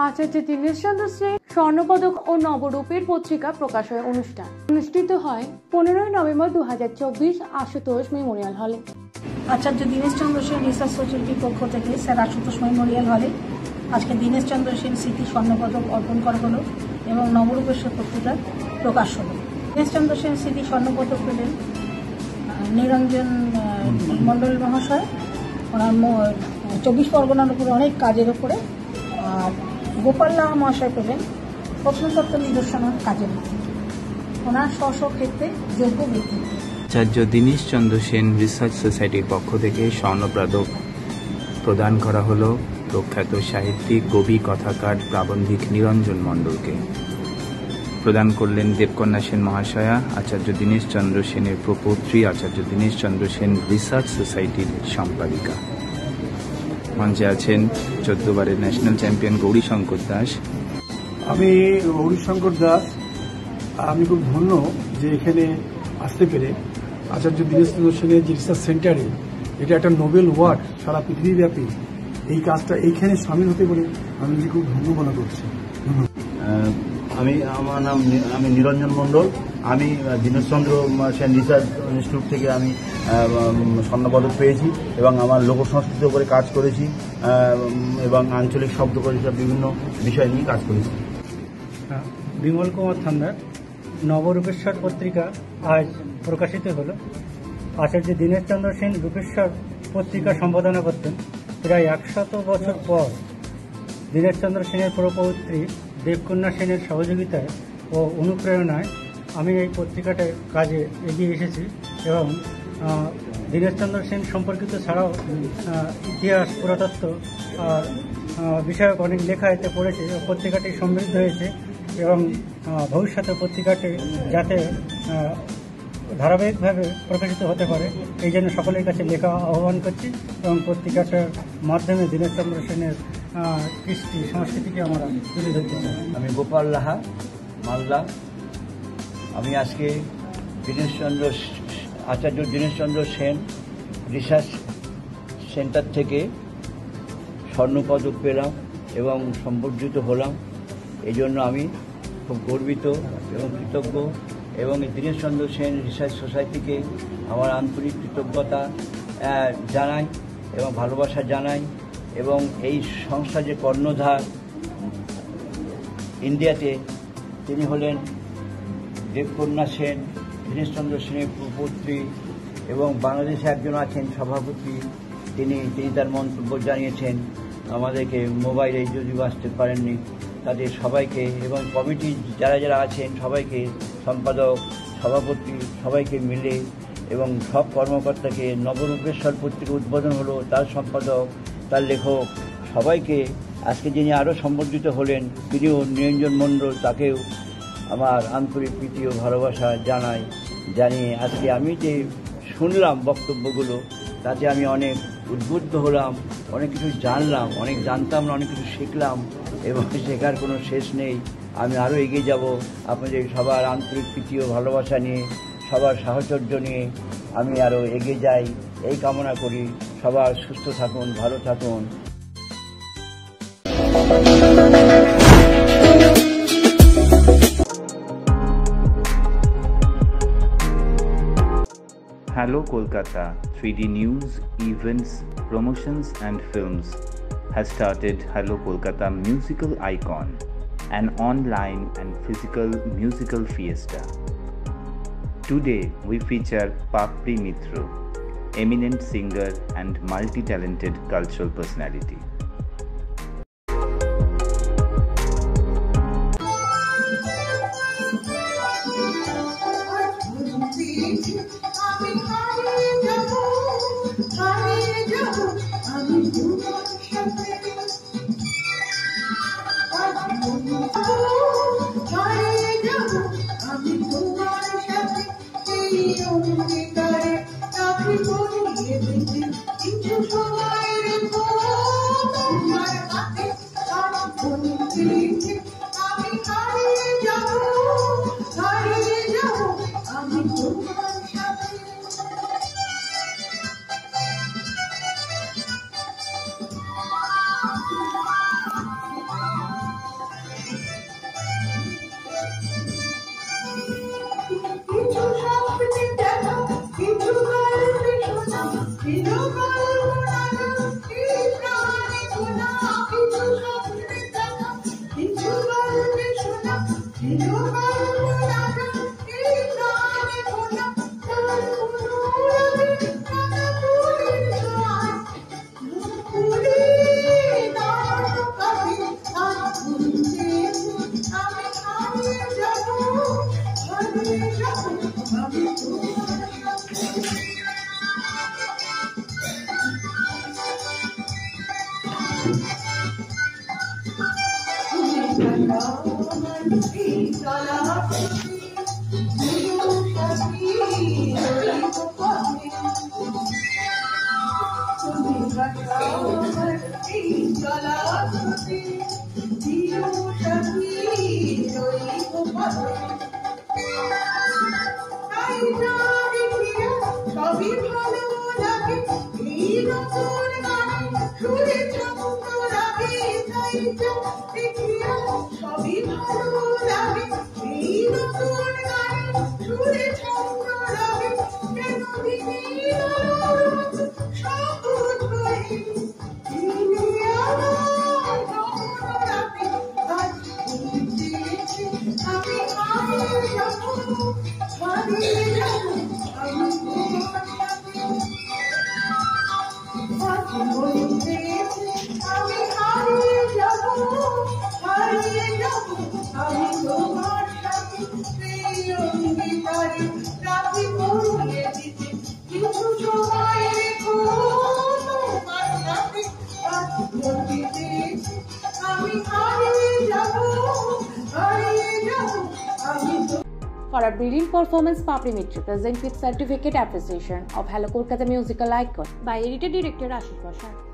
আচার্য দীনেশচন্দ্র সেন স্বর্ণপদক ও নবরূপের পত্রিকা প্রকাশের অনুষ্ঠান অনুষ্ঠিত হয় 15 নভেম্বর 2024 আশুতোষ মেমোরিয়াল হলে। আচার্য দীনেশচন্দ্র সেন রিসার্চ সোসাইটির পক্ষ থেকে স্যার আশুতোষ মেমোরিয়াল হলে আজকে দীনেশচন্দ্র সেন স্মৃতি স্বর্ণপদক অর্পণ করা হলো এবং নবরূপেশ্বর পত্রিকা প্রকাশ হলো। দীনেশচন্দ্র সেন স্মৃতি স্বর্ণপদক পেলেন নিরঞ্জন মণ্ডল মহাশয়, ওনার 24 পরগনার উপরে অনেক কাজের উপরে, আর গোপাল লাহা মহাশয় পেলেন প্রত্নতত্ত্ব নিদর্শনের কাজের উপরে। ওনার স্ব ক্ষেত্রে যোগ্য ব্যক্তি। আচার্য দীনেশচন্দ্র সেন রিসার্চ সোসাইটির পক্ষ থেকে স্বর্ণপদক প্রদান করা হলো প্রখ্যাত সাহিত্যিক, কবি, কথাকার, প্রাবন্ধিক নিরঞ্জন মণ্ডলকে। প্রদান করলেন দেবকন্যা সেন মহাশয়া, আচার্য দীনেশচন্দ্র সেনের প্রপৌত্রী, আচার্য দীনেশচন্দ্র সেন রিসার্চ সোসাইটির সম্পাদিকা। মঞ্চে আছেন 14 বারের ন্যাশনাল চ্যাম্পিয়ন গৌরীশঙ্কর দাস। আমি গৌরীশঙ্কর দাস, আমি খুব ধন্য যে এখানে আসতে পেরে আচার্য দীনেশচন্দ্র সেনের যে রিসার্চ সেন্টারে, এটা একটা নোবেল ওয়ার্ক সারা পৃথিবীব্যাপী, এই কাজটা এইখানে সামিল হতে বলে আমি খুব ধন্য মনে করছি। আমার নাম আমি নিরঞ্জন মণ্ডল। আমি দীনেশচন্দ্র সেন রিসার্চ ইনস্টিটিউট থেকে আমি স্বর্ণপদক পেয়েছি এবং আমার লোক সংস্কৃতির উপরে কাজ করেছি এবং আঞ্চলিক শব্দকলিকার বিভিন্ন বিষয় নিয়ে কাজ করেছি। বিমল কুমার থান্দার। নবরূপেশ্বর পত্রিকা আজ প্রকাশিত হলো। আচার্য দীনেশচন্দ্র সেন রূপেশ্বর পত্রিকা সম্পাদনা করতেন। প্রায় 100 বছর পর দীনেশচন্দ্র সেনের প্রপৌত্রী দেবকন্যা সেনের সহযোগিতায় ও অনুপ্রেরণায় আমি এই পত্রিকাটার কাজে এগিয়ে এসেছি এবং দীনেশচন্দ্র সেন সম্পর্কিত ছাড়াও ইতিহাস, পুরাতত্ত্ব আর বিষয়ক অনেক লেখা এতে পড়েছে। পত্রিকাটি সমৃদ্ধ হয়েছে এবং ভবিষ্যতে পত্রিকাটি যাতে ধারাবাহিকভাবে প্রকাশিত হতে পারে এই জন্য সকলের কাছে লেখা আহ্বান করছি এবং পত্রিকাটার মাধ্যমে দীনেশচন্দ্র সেনের কৃষ্টি সংস্কৃতিকে আমরা তুলে ধরতে চাই। আমি গোপাল লাহা, মালদা। আমি আজকে আচার্য দীনেশচন্দ্র সেন রিসার্চ সেন্টার থেকে স্বর্ণপদক পেলাম এবং সম্বর্ধিত হলাম। এই জন্য আমি খুব গর্বিত এবং কৃতজ্ঞ এবং দীনেশচন্দ্র সেন রিসার্চ সোসাইটিকে আমার আন্তরিক কৃতজ্ঞতা জানাই এবং ভালোবাসা জানাই। এবং এই সংস্থা যে কর্ণধার ইন্ডিয়াতে, তিনি হলেন দেবকন্যা সেন, দীনেশচন্দ্র সেনের প্রপৌত্রী, এবং বাংলাদেশে একজন আছেন সভাপতি, তিনি তার মন্তব্য জানিয়েছেন আমাদেরকে মোবাইলে, যদিও আসতে পারেননি, তাদের সবাইকে এবং কমিটি যারা আছেন সবাইকে, সম্পাদক, সভাপতি সবাইকে মিলে এবং সব কর্মকর্তাকে, নবরূপেশ্বর পত্রিকা উদ্বোধন হলো, তার সম্পাদক, তার লেখক, সবাইকে আজকে যিনি আরও সম্বর্ধিত হলেন তিনিও নিরঞ্জন মণ্ডল, তাকেও আমার আন্তরিক প্রীতি ও ভালোবাসা জানিয়ে আজকে আমি যে শুনলাম বক্তব্যগুলো, তাতে আমি অনেক উদ্বুদ্ধ হলাম, অনেক কিছু জানলাম, অনেক জানতাম না, অনেক কিছু শিখলাম এবং শেখার কোনো শেষ নেই। আমি আরও এগিয়ে যাব আপনাদের সবার আন্তরিক প্রীতি ও ভালোবাসা নিয়ে, সবার সাহচর্য নিয়ে আমি আরও এগিয়ে যাই, এই কামনা করি। সবার সুস্থ থাকুন, ভালো থাকুন। Hello Kolkata 3D News, Events, Promotions and Films has started Hello Kolkata Musical Icon, an online and physical musical fiesta. Today we feature Papri Mitro, eminent singer and multi-talented cultural personality. সবই ভালো লাগে এই নতুন গানে সুরে ছন্দ লাগে তাই তো দেখিয়া সবই ভালো লাগে এই নতুন গানে সুরে ছন্দ লাগে কেন দিনের সবুজ হয়ে দিনে আমার রাতে আজ বুঝেছি আমি হারিয়ে যাবো হারিয়ে যাবো আমি তোমার সাথে আমি হারিয়ে যাবো আমি তোমার সাথে সেই অঙ্গীকারে রাতে পড়িয়ে দিতে কিছু সময় রেখো তোমার সাথে আজ বলতে আমি হারিয়ে যাবো আমি For a brilliant performance, Papri Mitra presents with certificate appreciation of Hello Kolkata musical icon by editor director Ashish Bashar.